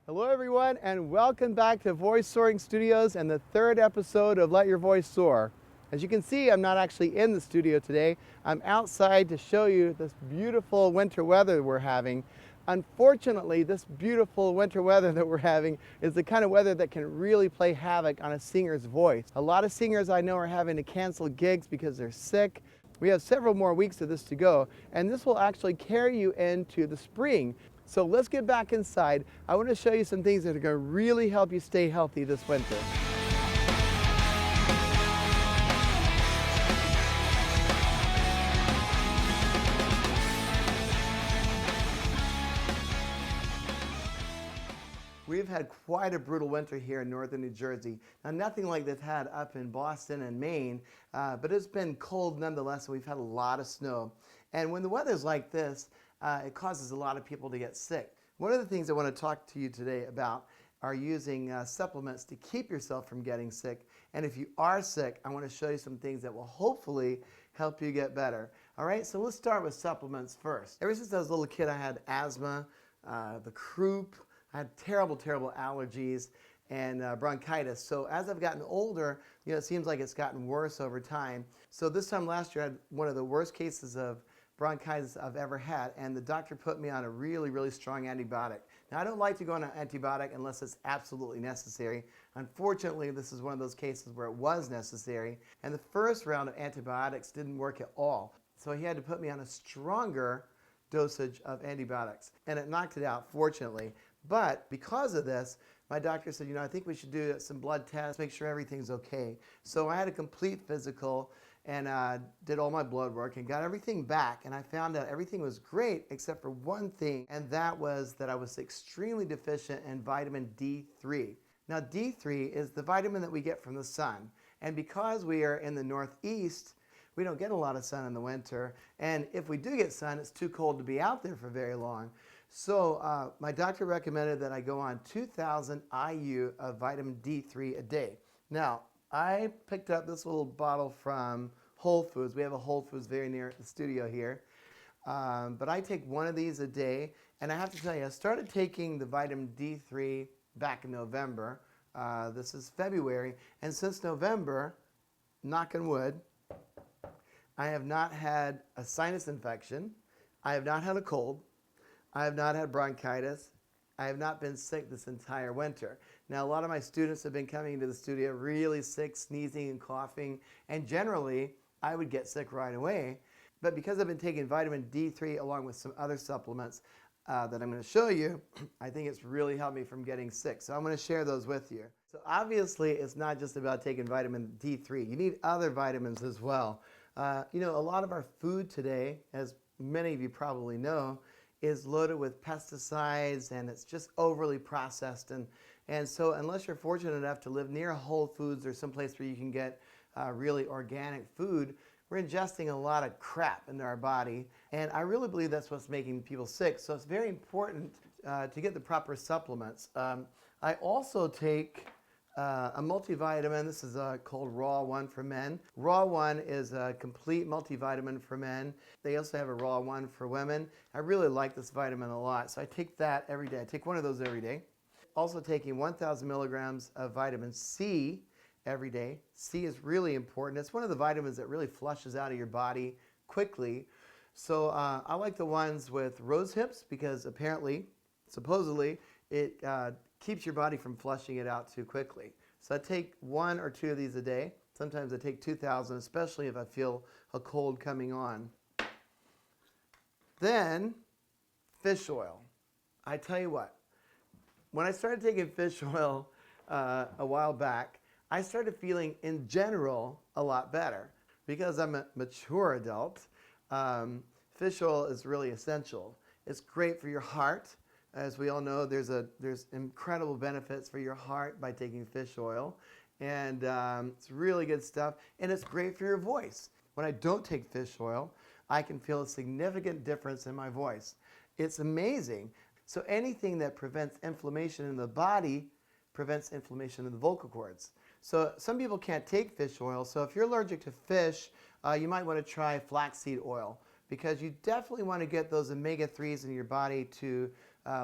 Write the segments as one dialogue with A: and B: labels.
A: Hello everyone, and welcome back to Voice Soaring Studios and the third episode of Let Your Voice Soar. As you can see, I'm not actually in the studio today. I'm outside to show you this beautiful winter weather we're having. Unfortunately, this beautiful winter weather that we're having is the kind of weather that can really play havoc on a singer's voice. A lot of singers I know are having to cancel gigs because they're sick. We have several more weeks of this to go, and this will actually carry you into the spring. So let's get back inside. I want to show you some things that are going to really help you stay healthy this winter. We've had quite a brutal winter here in northern New Jersey. Now, nothing like they've had up in Boston and Maine, but it's been cold nonetheless, and we've had a lot of snow. And when the weather's like this, it causes a lot of people to get sick. One of the things I want to talk to you today about are using supplements to keep yourself from getting sick. And if you are sick, I want to show you some things that will hopefully help you get better. All right, so let's start with supplements first. Ever since I was a little kid, I had asthma, the croup, I had terrible allergies, and bronchitis. So as I've gotten older, it seems like it's gotten worse over time. So this time last year, I had one of the worst cases of bronchitis I've ever had, and the doctor put me on a really strong antibiotic. Now, I don't like to go on an antibiotic unless it's absolutely necessary. Unfortunately, this is one of those cases where it was necessary, and the first round of antibiotics didn't work at all. So he had to put me on a stronger dosage of antibiotics, and it knocked it out, fortunately. But because of this, my doctor said, I think we should do some blood tests, make sure everything's okay. So I had a complete physical and did all my blood work and got everything back, and I found out everything was great except for one thing, and that was that I was extremely deficient in vitamin D3. Now, D3 is the vitamin that we get from the sun, and because we are in the Northeast, we don't get a lot of sun in the winter, and if we do get sun, it's too cold to be out there for very long. So my doctor recommended that I go on 2,000 IU of vitamin D3 a day. Now, I picked up this little bottle from Whole Foods. We have a Whole Foods very near the studio here. But I take one of these a day. And I have to tell you, I started taking the vitamin D3 back in November. This is February. And since November, knock on wood, I have not had a sinus infection. I have not had a cold. I have not had bronchitis. I have not been sick this entire winter. Now, a lot of my students have been coming into the studio really sick, sneezing and coughing, and generally, I would get sick right away. But because I've been taking vitamin D3 along with some other supplements that I'm going to show you, I think it's really helped me from getting sick. So I'm going to share those with you. So obviously, it's not just about taking vitamin D3. You need other vitamins as well. A lot of our food today, as many of you probably know, is loaded with pesticides, and it's just overly processed. And so unless you're fortunate enough to live near Whole Foods or someplace where you can get really organic food, we're ingesting a lot of crap into our body. And I really believe that's what's making people sick. So it's very important to get the proper supplements. I also take a multivitamin. This is called Raw 1 for men. Raw 1 is a complete multivitamin for men. They also have a Raw 1 for women. I really like this vitamin a lot, so I take that every day. I take one of those every day. Also taking 1,000 milligrams of vitamin C every day. C is really important. It's one of the vitamins that really flushes out of your body quickly. So I like the ones with rose hips because supposedly, it keeps your body from flushing it out too quickly. So I take 1 or 2 of these a day. Sometimes I take 2,000, especially if I feel a cold coming on. Then, fish oil. I tell you what, when I started taking fish oil a while back, I started feeling, in general, a lot better. Because I'm a mature adult, fish oil is really essential. It's great for your heart. As we all know, there's incredible benefits for your heart by taking fish oil, and it's really good stuff, and it's great for your voice. When I don't take fish oil, I can feel a significant difference in my voice. It's amazing. So anything that prevents inflammation in the body prevents inflammation in the vocal cords. So some people can't take fish oil, so if you're allergic to fish, you might want to try flaxseed oil, because you definitely want to get those omega-3s in your body to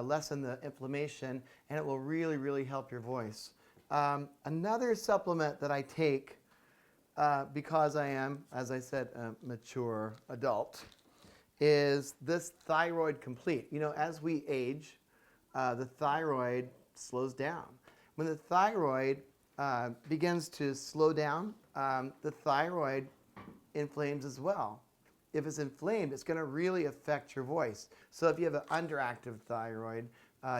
A: lessen the inflammation, and it will really, really help your voice. Another supplement that I take because I am, as I said, a mature adult, is this Thyroid Complete. You know, as we age, the thyroid slows down. When the thyroid begins to slow down, the thyroid inflames as well. If it's inflamed, it's going to really affect your voice. So if you have an underactive thyroid,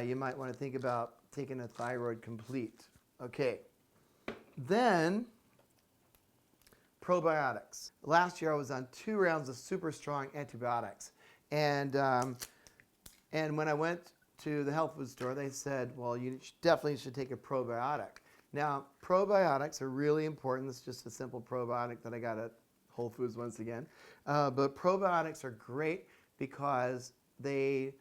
A: you might want to think about taking a Thyroid Complete. Okay. Then, probiotics. Last year I was on 2 rounds of super strong antibiotics. And when I went to the health food store, they said, well, you definitely should take a probiotic. Now, probiotics are really important. This is just a simple probiotic that I got at Whole Foods once again. But probiotics are great because they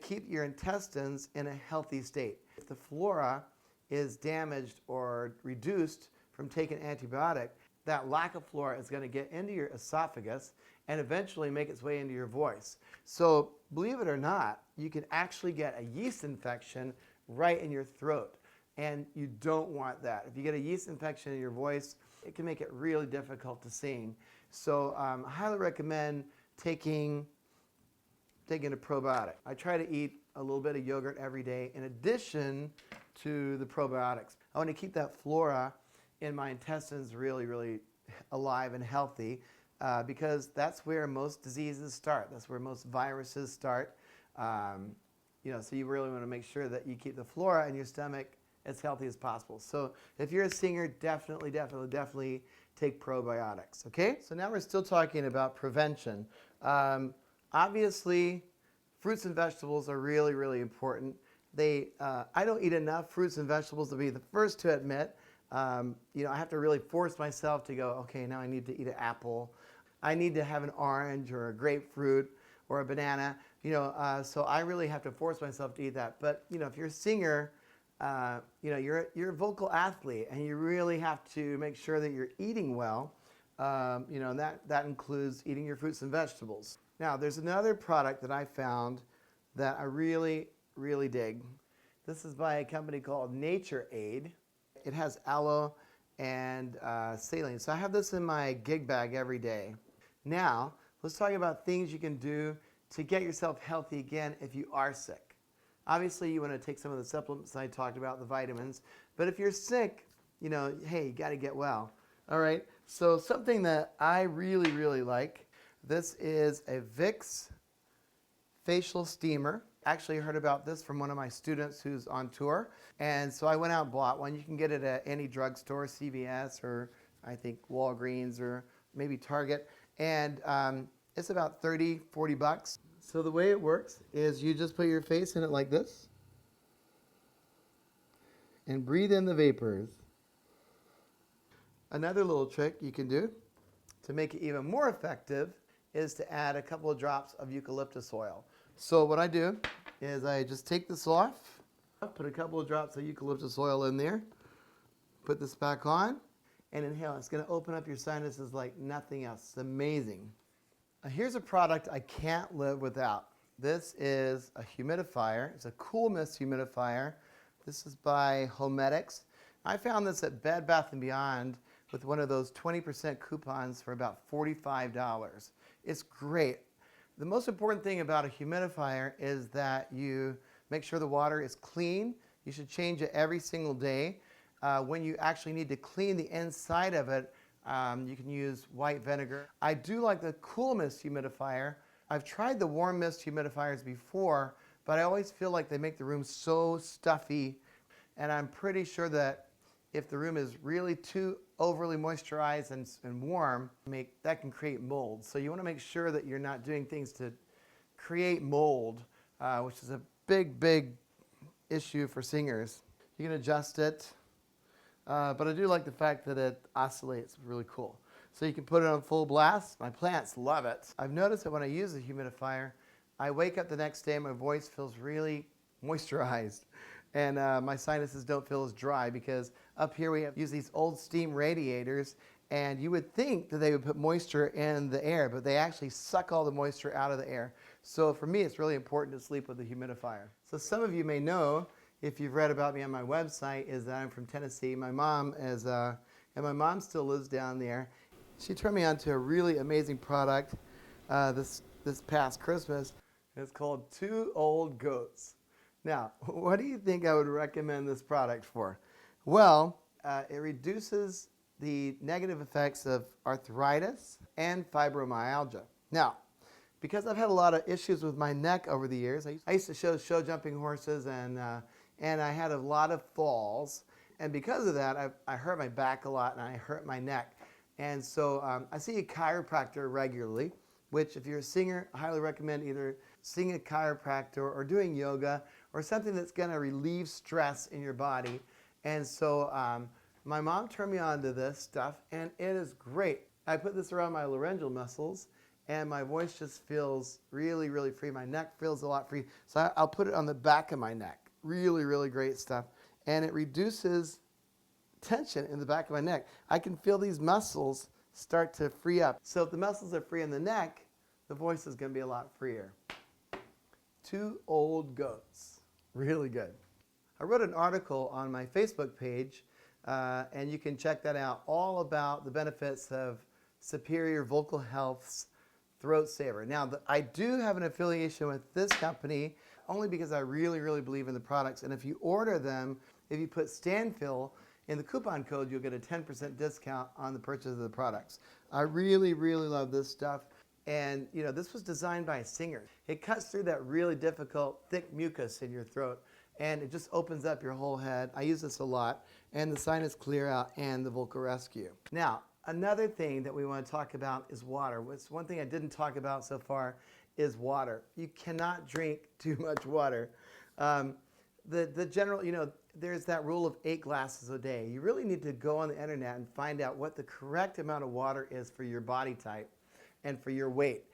A: keep your intestines in a healthy state. If the flora is damaged or reduced from taking antibiotic, that lack of flora is going to get into your esophagus and eventually make its way into your voice. So believe it or not, you can actually get a yeast infection right in your throat. And you don't want that. If you get a yeast infection in your voice, it can make it really difficult to sing. So I highly recommend taking a probiotic. I try to eat a little bit of yogurt every day in addition to the probiotics. I want to keep that flora in my intestines really, really alive and healthy because that's where most diseases start. That's where most viruses start. So you really want to make sure that you keep the flora in your stomach as healthy as possible. So if you're a singer, definitely take probiotics, okay? So now we're still talking about prevention. Obviously, fruits and vegetables are really, really important. I don't eat enough fruits and vegetables to be the first to admit. I have to really force myself to go, okay, now I need to eat an apple. I need to have an orange or a grapefruit or a banana. So I really have to force myself to eat that. But, if you're a singer, you're a vocal athlete, and you really have to make sure that you're eating well. And that includes eating your fruits and vegetables. Now, there's another product that I found that I really, really dig. This is by a company called Nature Aid. It has aloe and saline. So I have this in my gig bag every day. Now, let's talk about things you can do to get yourself healthy again if you are sick. Obviously, you want to take some of the supplements I talked about, the vitamins. But if you're sick, hey, you got to get well. All right. So something that I really, really like, this is a Vicks facial steamer. Actually heard about this from one of my students who's on tour. And so I went out and bought one. You can get it at any drugstore, CVS, or I think Walgreens, or maybe Target. And it's about $30-40. So the way it works is you just put your face in it like this and breathe in the vapors. Another little trick you can do to make it even more effective is to add a couple of drops of eucalyptus oil. So what I do is I just take this off, put a couple of drops of eucalyptus oil in there, put this back on, and inhale. It's going to open up your sinuses like nothing else. It's amazing. Here's a product I can't live without. This is a humidifier. It's a cool mist humidifier. This is by Homedics. I found this at Bed Bath & Beyond with one of those 20% coupons for about $45. It's great. The most important thing about a humidifier is that you make sure the water is clean. You should change it every single day. When you actually need to clean the inside of it, you can use white vinegar. I do like the cool mist humidifier. I've tried the warm mist humidifiers before, but I always feel like they make the room so stuffy. And I'm pretty sure that if the room is really too overly moisturized and warm, that can create mold. So you want to make sure that you're not doing things to create mold, which is a big, big issue for singers. You can adjust it, but I do like the fact that it oscillates. Really cool. So you can put it on full blast. My plants love it. I've noticed that when I use a humidifier, I wake up the next day and my voice feels really moisturized. And my sinuses don't feel as dry because up here we use these old steam radiators, and you would think that they would put moisture in the air, but they actually suck all the moisture out of the air. So for me, it's really important to sleep with a humidifier. So some of you may know, if you've read about me on my website, is that I'm from Tennessee. My mom is, and my mom still lives down there. She turned me on to a really amazing product this past Christmas. It's called Two Old Goats. Now, what do you think I would recommend this product for? Well, it reduces the negative effects of arthritis and fibromyalgia. Now, because I've had a lot of issues with my neck over the years, I used to show jumping horses, and I had a lot of falls. And because of that, I hurt my back a lot and I hurt my neck. And so I see a chiropractor regularly, which if you're a singer, I highly recommend either seeing a chiropractor or doing yoga or something that's going to relieve stress in your body. And so my mom turned me on to this stuff, and it is great. I put this around my laryngeal muscles, and my voice just feels really, really free. My neck feels a lot free. So I'll put it on the back of my neck. Really, really great stuff. And it reduces tension in the back of my neck. I can feel these muscles start to free up. So if the muscles are free in the neck, the voice is going to be a lot freer. Two Old Goats. Really good. I wrote an article on my Facebook page, and you can check that out, all about the benefits of Superior Vocal Health's Throat Saver. Now, I do have an affiliation with this company only because I really, really believe in the products. And if you order them, if you put Stanfill in the coupon code, you'll get a 10% discount on the purchase of the products. I really, really love this stuff. And, you know, this was designed by a singer. It cuts through that really difficult, thick mucus in your throat, and it just opens up your whole head. I use this a lot, and the sinus clear out and the vocal rescue. Now, another thing that we want to talk about is water. One thing I didn't talk about so far is water. You cannot drink too much water. The general, you know, there's that rule of 8 glasses a day. You really need to go on the internet and find out what the correct amount of water is for your body type and for your weight.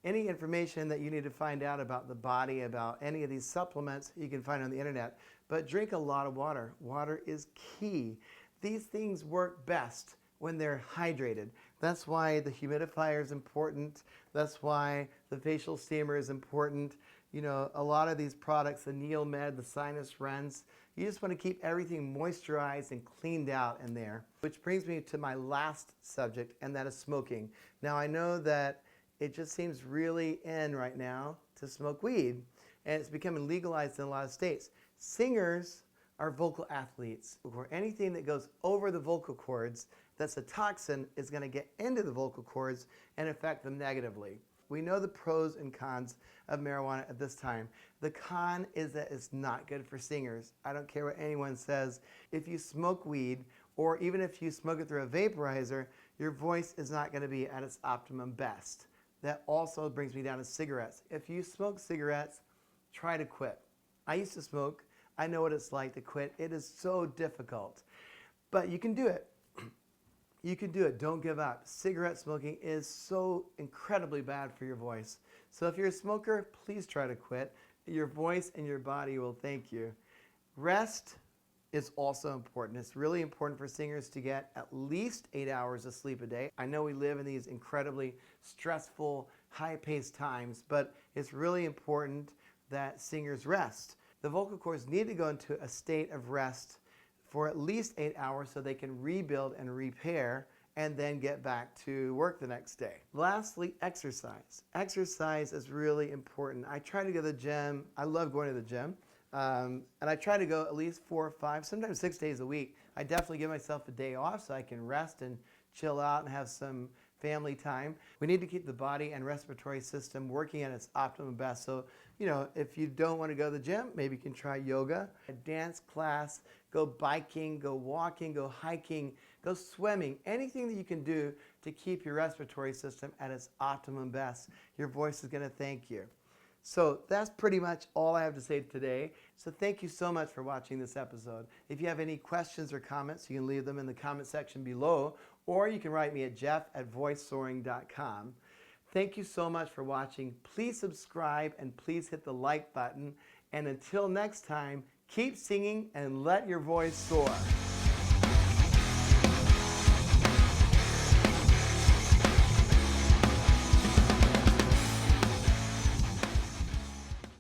A: Any information that you need to find out about the body, about any of these supplements, you can find on the internet. But drink a lot of water. Water is key. These things work best when they're hydrated. That's why the humidifier is important. That's why the facial steamer is important. You know, a lot of these products, the NeilMed, the sinus rinse, you just want to keep everything moisturized and cleaned out in there. Which brings me to my last subject, and that is smoking. Now, I know that it just seems really in right now to smoke weed, and it's becoming legalized in a lot of states. Singers are vocal athletes. Or anything that goes over the vocal cords that's a toxin is going to get into the vocal cords and affect them negatively. We know the pros and cons of marijuana at this time. The con is that it's not good for singers. I don't care what anyone says. If you smoke weed, or even if you smoke it through a vaporizer, your voice is not going to be at its optimum best. That also brings me down to cigarettes. If you smoke cigarettes, try to quit. I used to smoke. I know what it's like to quit. It is so difficult. But you can do it. You can do it. Don't give up. Cigarette smoking is so incredibly bad for your voice. So if you're a smoker, please try to quit. Your voice and your body will thank you. Rest is also important. It's really important for singers to get at least 8 hours of sleep a day. I know we live in these incredibly stressful, high-paced times, but it's really important that singers rest. The vocal cords need to go into a state of rest for at least 8 hours so they can rebuild and repair and then get back to work the next day. Lastly, exercise. Exercise is really important. I try to go to the gym. I love going to the gym. And I try to go at least 4 or 5, sometimes 6 days a week. I definitely give myself a day off so I can rest and chill out and have some family time. We need to keep the body and respiratory system working at its optimum best. So, you know, if you don't want to go to the gym, maybe you can try yoga, a dance class, go biking, go walking, go hiking, go swimming, anything that you can do to keep your respiratory system at its optimum best. Your voice is going to thank you. So that's pretty much all I have to say today. So thank you so much for watching this episode. If you have any questions or comments, you can leave them in the comment section below, or you can write me at jeff@voicesoaring.com. Thank you so much for watching. Please subscribe and please hit the like button. And until next time, keep singing and let your voice soar.